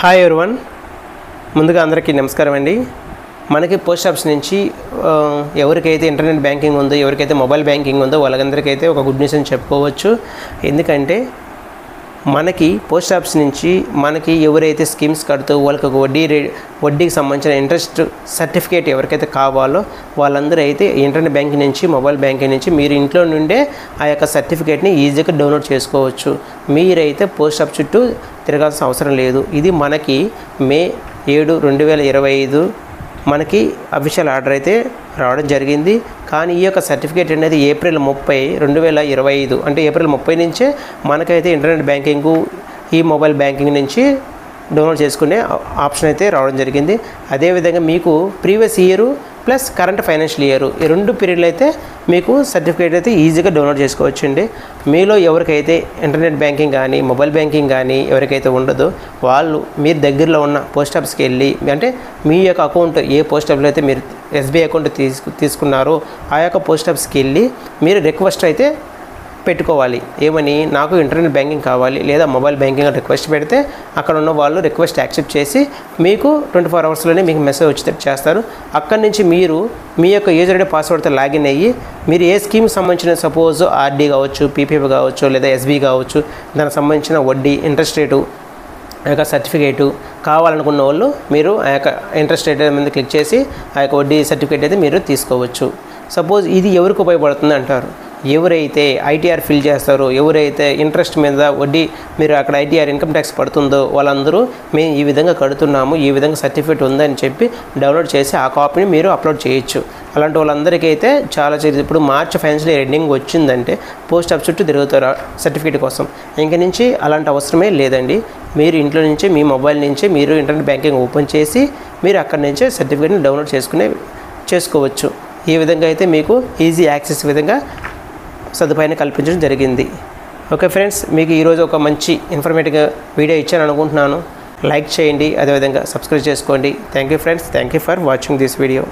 Hi everyone, ముందుగా అందరికీ నమస్కారం అండి. మనకి పోస్ట్ ఆఫీస్ నుంచి ఎవరికైతే ఇంటర్నెట్ బ్యాంకింగ్ ఉందో, ఎవరికైతే మొబైల్ బ్యాంకింగ్ ఉందో వాళ్ళందరికైతే ఒక గుడ్ న్యూస్ అని చెప్పుకోవచ్చు. ఎందుకంటే మనకి పోస్ట్ ఆఫీస్ నుంచి మనకి ఎవరైతే స్కీమ్స్ కడుతూ వాళ్ళకి ఒక వడ్డీకి సంబంధించిన ఇంట్రెస్ట్ సర్టిఫికేట్ ఎవరికైతే కావాలో వాళ్ళందరూ అయితే ఇంటర్నెట్ బ్యాంకింగ్ నుంచి, మొబైల్ బ్యాంకింగ్ నుంచి మీరు ఇంట్లో నుండే ఆ యొక్క సర్టిఫికేట్ని ఈజీగా డౌన్లోడ్ చేసుకోవచ్చు. మీరైతే పోస్ట్ ఆఫీస్ చుట్టూ తిరగాల్సిన అవసరం లేదు. ఇది మనకి మే 7, 2025 మనకి అఫీషియల్ ఆర్డర్ అయితే రావడం జరిగింది. కానీ ఈ యొక్క సర్టిఫికేట్ అనేది ఏప్రిల్ 30, 2025 అంటే ఏప్రిల్ 30 నుంచే మనకైతే ఇంటర్నెట్ బ్యాంకింగ్, ఈ మొబైల్ బ్యాంకింగ్ నుంచి డౌన్లోడ్ చేసుకునే ఆప్షన్ అయితే రావడం జరిగింది. అదేవిధంగా మీకు previous year plus current financial year ఈ 2 పీరియడ్లు అయితే మీకు సర్టిఫికేట్ అయితే ఈజీగా డౌన్లోడ్ చేసుకోవచ్చండి. మీలో ఎవరికైతే ఇంటర్నెట్ బ్యాంకింగ్ కానీ, మొబైల్ బ్యాంకింగ్ కానీ ఎవరికైతే ఉండదో వాళ్ళు మీరు దగ్గరలో ఉన్న పోస్ట్ ఆఫీస్కి వెళ్ళి, అంటే మీ యొక్క అకౌంట్ ఏ పోస్ట్ ఆఫీస్లో అయితే మీరు ఎస్బీఐ అకౌంట్ తీసుకున్నారో ఆ యొక్క పోస్ట్ ఆఫీస్కి వెళ్ళి మీరు రిక్వెస్ట్ అయితే పెట్టుకోవాలి. ఏమని, నాకు ఇంటర్నెట్ బ్యాంకింగ్ కావాలి లేదా మొబైల్ బ్యాంకింగ్ రిక్వెస్ట్ పెడితే అక్కడ ఉన్న వాళ్ళు రిక్వెస్ట్ యాక్సెప్ట్ చేసి మీకు 24 అవర్స్లోనే మీకు మెసేజ్ వచ్చేటట్టు చేస్తారు. అక్కడి నుంచి మీరు మీ యొక్క యూజర్ ఐడి పాస్వర్డ్తో లాగిన్ అయ్యి మీరు ఏ స్కీమ్కి సంబంధించిన, సపోజ్ ఆర్డీ కావచ్చు, పీపీఎఫ్ కావచ్చు లేదా ఎస్బీ కావచ్చు, దానికి సంబంధించిన వడ్డీ, ఇంట్రెస్ట్ రేటు, ఆ యొక్క సర్టిఫికేటు కావాలనుకున్న వాళ్ళు మీరు ఆ యొక్క ఇంట్రెస్ట్ రేట్ మీద క్లిక్ చేసి ఆ యొక్క వడ్డీ సర్టిఫికేట్ అయితే మీరు తీసుకోవచ్చు. సపోజ్ ఇది ఎవరికి ఉపయోగపడుతుంది అంటారు, ఎవరైతే ఐటీఆర్ ఫిల్ చేస్తారో, ఎవరైతే ఇంట్రెస్ట్ మీద వడ్డీ మీరు అక్కడ ఐటీఆర్ ఇన్కమ్ ట్యాక్స్ పడుతుందో వాళ్ళందరూ మేము ఈ విధంగా కడుతున్నాము, ఈ విధంగా సర్టిఫికేట్ ఉందని చెప్పి డౌన్లోడ్ చేసి ఆ కాపీని మీరు అప్లోడ్ చేయొచ్చు. అలాంటి వాళ్ళందరికీ అయితే చాలా ఇప్పుడు మార్చ్ ఫైనాన్షియల్ ఇయర్ ఎండింగ్ వచ్చిందంటే పోస్ట్ ఆఫీస్ చుట్టూ తిరుగుతారు సర్టిఫికేట్ కోసం. ఇంక నుంచి అలాంటి అవసరమే లేదండి. మీరు ఇంట్లో నుంచి మీ మొబైల్ నుంచి మీరు ఇంటర్నెట్ బ్యాంకింగ్ ఓపెన్ చేసి మీరు అక్కడి నుంచే సర్టిఫికేట్ని డౌన్లోడ్ చేసుకోవచ్చు. ఈ విధంగా అయితే మీకు ఈజీ యాక్సెస్ విధంగా సదుపాయాన్ని కల్పించడం జరిగింది. ఓకే ఫ్రెండ్స్, మీకు ఈరోజు ఒక మంచి ఇన్ఫర్మేటివ్ వీడియో ఇచ్చాను అనుకుంటున్నాను. లైక్ చేయండి, అదేవిధంగా సబ్స్క్రైబ్ చేసుకోండి. Thank you friends, thank you for watching this video.